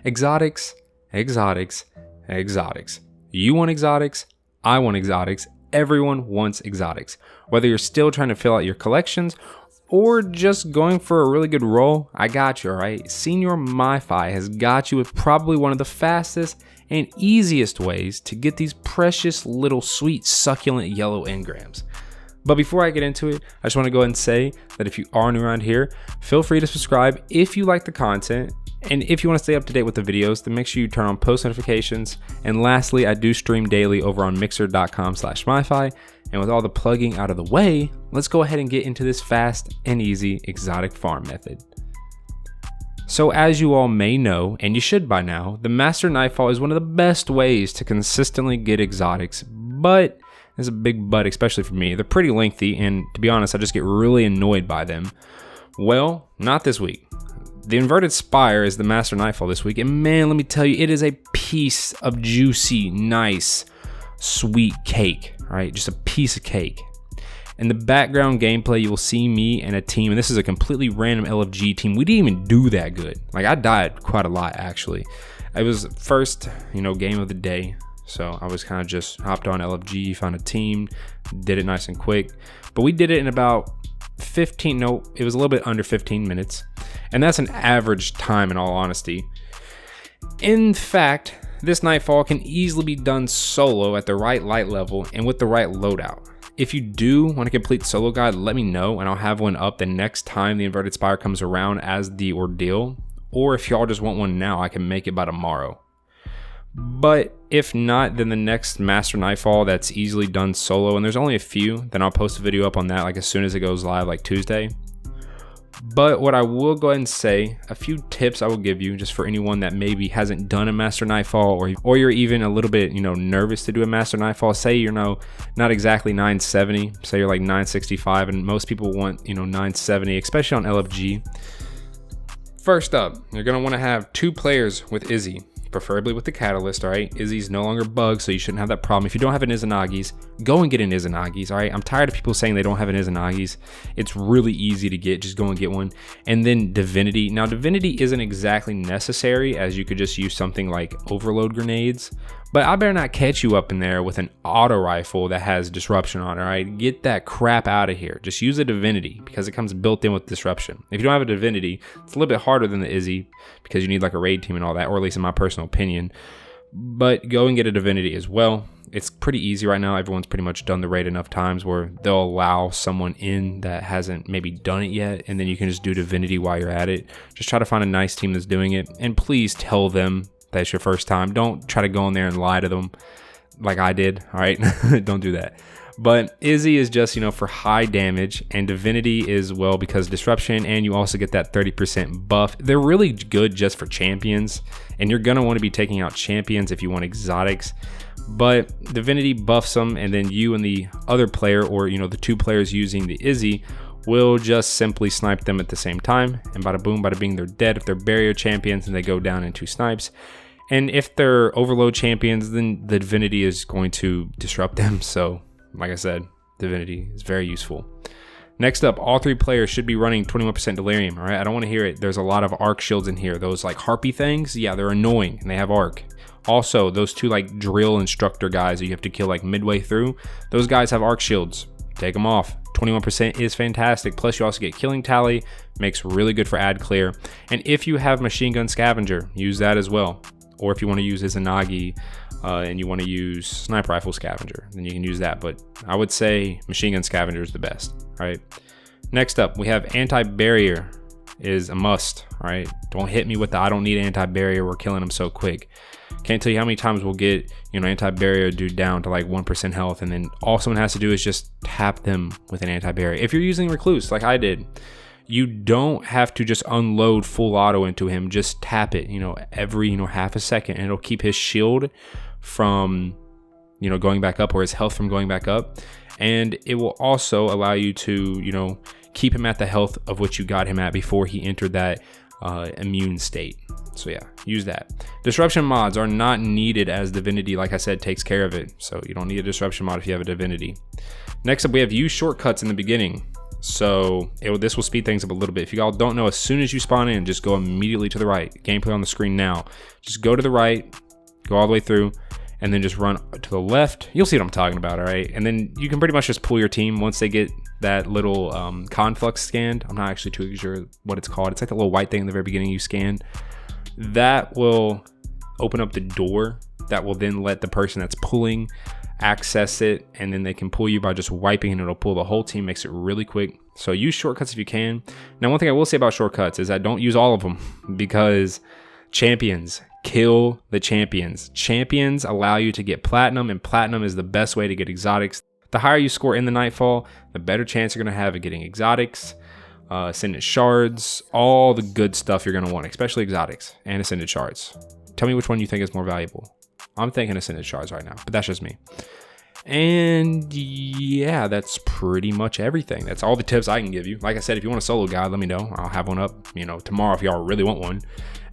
Exotics, exotics, exotics. You want exotics, I want exotics, everyone wants exotics. Whether you're still trying to fill out your collections or just going for a really good roll, I got you, alright? Senior MyFi has got you with probably one of the fastest and easiest ways to get these precious little sweet succulent yellow engrams. But before I get into it, I just want to go ahead and say that if you are new around here, feel free to subscribe if you like the content. And if you want to stay up to date with the videos, then make sure you turn on post notifications. And lastly, I do stream daily over on mixer.com/myfi. And with all the plugging out of the way, let's go ahead and get into this fast and easy exotic farm method. So as you all may know, and you should by now, the Master Nightfall is one of the best ways to consistently get exotics, but there's a big but, especially for me. They're pretty lengthy, and to be honest, I just get really annoyed by them. Well, not this week. The Inverted Spire is the Master Nightfall this week, and man, let me tell you, it is a piece of juicy, nice, sweet cake, right? Just a piece of cake. In the background gameplay, you will see me and a team, and this is a completely random LFG team. We didn't even do that good. Like, I died quite a lot, actually. It was first, game of the day. So I was kind of just hopped on LFG, found a team, did it nice and quick. But we did it in about it was a little bit under 15 minutes. And that's an average time in all honesty. In fact, this Nightfall can easily be done solo at the right light level and with the right loadout. If you do want to complete solo guide, let me know and I'll have one up the next time the Inverted Spire comes around as the ordeal. Or if y'all just want one now, I can make it by tomorrow. But if not, then the next Master Nightfall that's easily done solo, and there's only a few, then I'll post a video up on that like as soon as it goes live, like Tuesday. But what I will go ahead and say, a few tips I will give you just for anyone that maybe hasn't done a Master Nightfall, or you're even a little bit, nervous to do a Master Nightfall. Say you're not exactly 970, say you're like 965, and most people want, 970, especially on LFG. First up, you're gonna want to have 2 players with Izzy. Preferably with the Catalyst, alright? Izzy's no longer bugged, so you shouldn't have that problem. If you don't have an Izanagi's, go and get an Izanagi's, alright? I'm tired of people saying they don't have an Izanagi's. It's really easy to get, just go and get one. And then Divinity. Now, Divinity isn't exactly necessary, as you could just use something like Overload Grenades, but I better not catch you up in there with an auto rifle that has Disruption on it, alright? Get that crap out of here. Just use a Divinity, because it comes built in with Disruption. If you don't have a Divinity, it's a little bit harder than the Izzy, because you need like a raid team and all that, or at least in my personal opinion. But go and get a Divinity as well. It's pretty easy right now. Everyone's pretty much done the raid enough times where they'll allow someone in that hasn't maybe done it yet, and then you can just do Divinity while you're at it. Just try to find a nice team that's doing it, and please tell them that it's your first time. Don't try to go in there and lie to them like I did, all right? Don't do that. But Izzy is just, for high damage, and Divinity is, well, because Disruption, and you also get that 30% buff. They're really good just for champions, and you're going to want to be taking out champions if you want exotics. But Divinity buffs them, and then you and the other player, or, the 2 players using the Izzy, will just simply snipe them at the same time, and bada boom, bada bing, they're dead. If they're barrier champions, then they go down in 2 snipes. And if they're overload champions, then the Divinity is going to disrupt them, so like I said, Divinity is very useful. Next up, all 3 players should be running 21% Delirium, all right? I don't want to hear it. There's a lot of arc shields in here. Those like harpy things, yeah, they're annoying, and they have arc. Also, those 2 like drill instructor guys that you have to kill like midway through, those guys have arc shields. Take them off. 21% is fantastic. Plus, you also get killing tally, makes really good for ad clear. And if you have machine gun scavenger, use that as well. Or if you want to use Izanagi and you want to use sniper rifle scavenger, then you can use that. But I would say machine gun scavenger is the best. All right. Next up, we have anti-barrier is a must. All right. Don't hit me with the I don't need anti-barrier. We're killing them so quick. Can't tell you how many times we'll get anti-barrier dude down to like 1% health, and then all someone has to do is just tap them with an anti-barrier. If you're using Recluse like I did, you don't have to just unload full auto into him. Just tap it, every, half a second, and it'll keep his shield from, going back up, or his health from going back up. And it will also allow you to, keep him at the health of what you got him at before he entered that immune state. So yeah, use that. Disruption mods are not needed, as Divinity, like I said, takes care of it. So you don't need a disruption mod if you have a Divinity. Next up, we have use shortcuts in the beginning. So this will speed things up a little bit. If you all don't know, as soon as you spawn in, just go immediately to the right. Gameplay on the screen now. Just go to the right, go all the way through, and then just run to the left. You'll see what I'm talking about, all right? And then you can pretty much just pull your team once they get that little conflux scanned. I'm not actually too sure what it's called. It's like the little white thing in the very beginning you scan. That will open up the door that will then let the person that's pulling access it, and then they can pull you by just wiping, and it'll pull the whole team. Makes it really quick. So use shortcuts if you can. Now, one thing I will say about shortcuts is I don't use all of them, because champions kill the champions. Champions allow you to get platinum, and platinum is the best way to get exotics. The higher you score in the Nightfall, the better chance you're going to have of getting exotics, ascended shards, all the good stuff you're going to want, especially exotics and ascended shards. Tell me which one you think is more valuable. I'm thinking ascended shards right now, but that's just me. And yeah, that's pretty much everything. That's all the tips I can give you. Like I said, if you want a solo guide, let me know. I'll have one up, tomorrow if y'all really want one.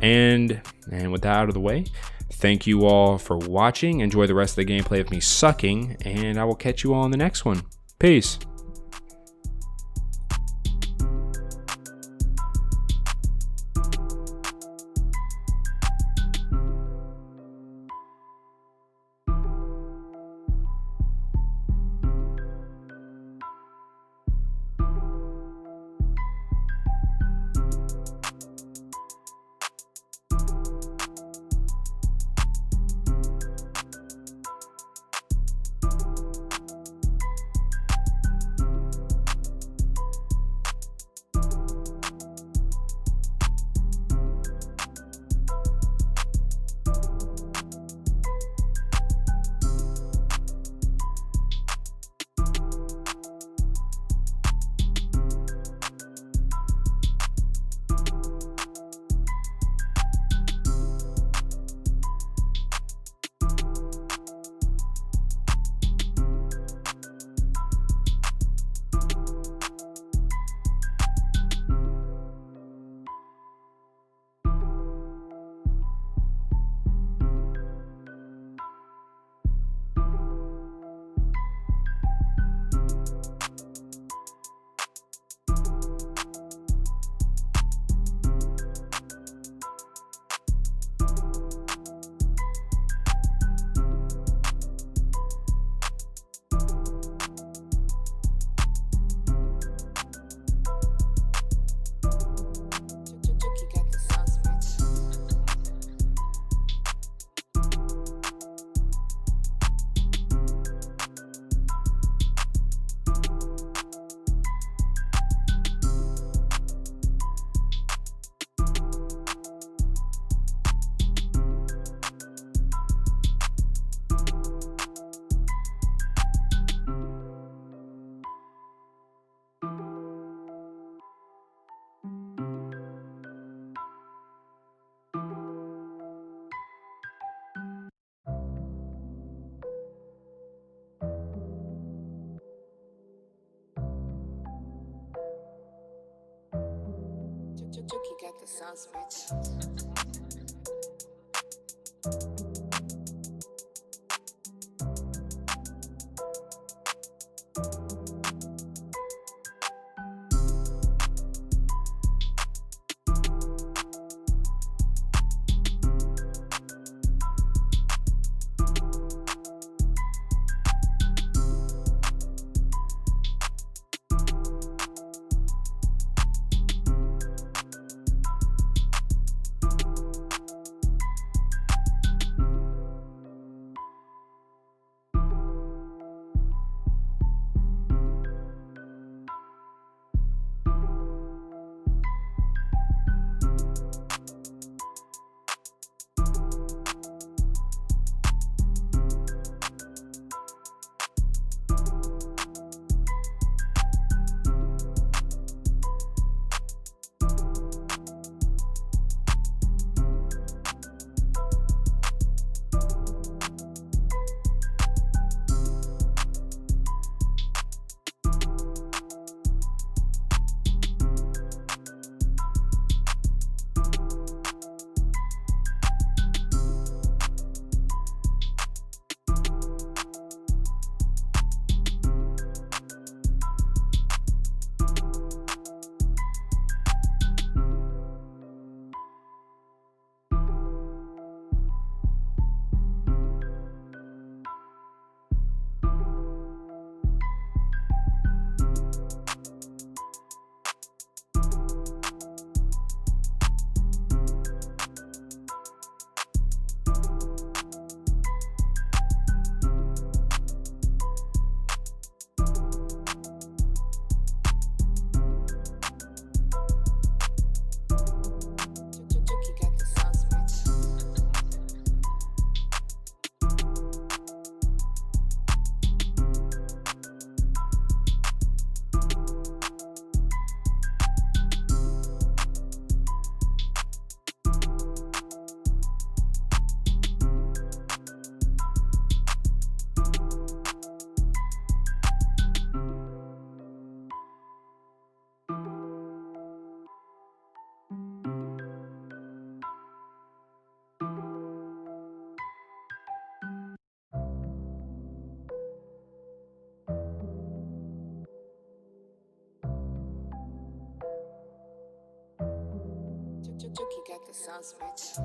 And with that out of the way, thank you all for watching. Enjoy the rest of the gameplay of me sucking, and I will catch you all in the next one. Peace. Jookie got the sauce, bitch. Jokey got the sauce, bitch.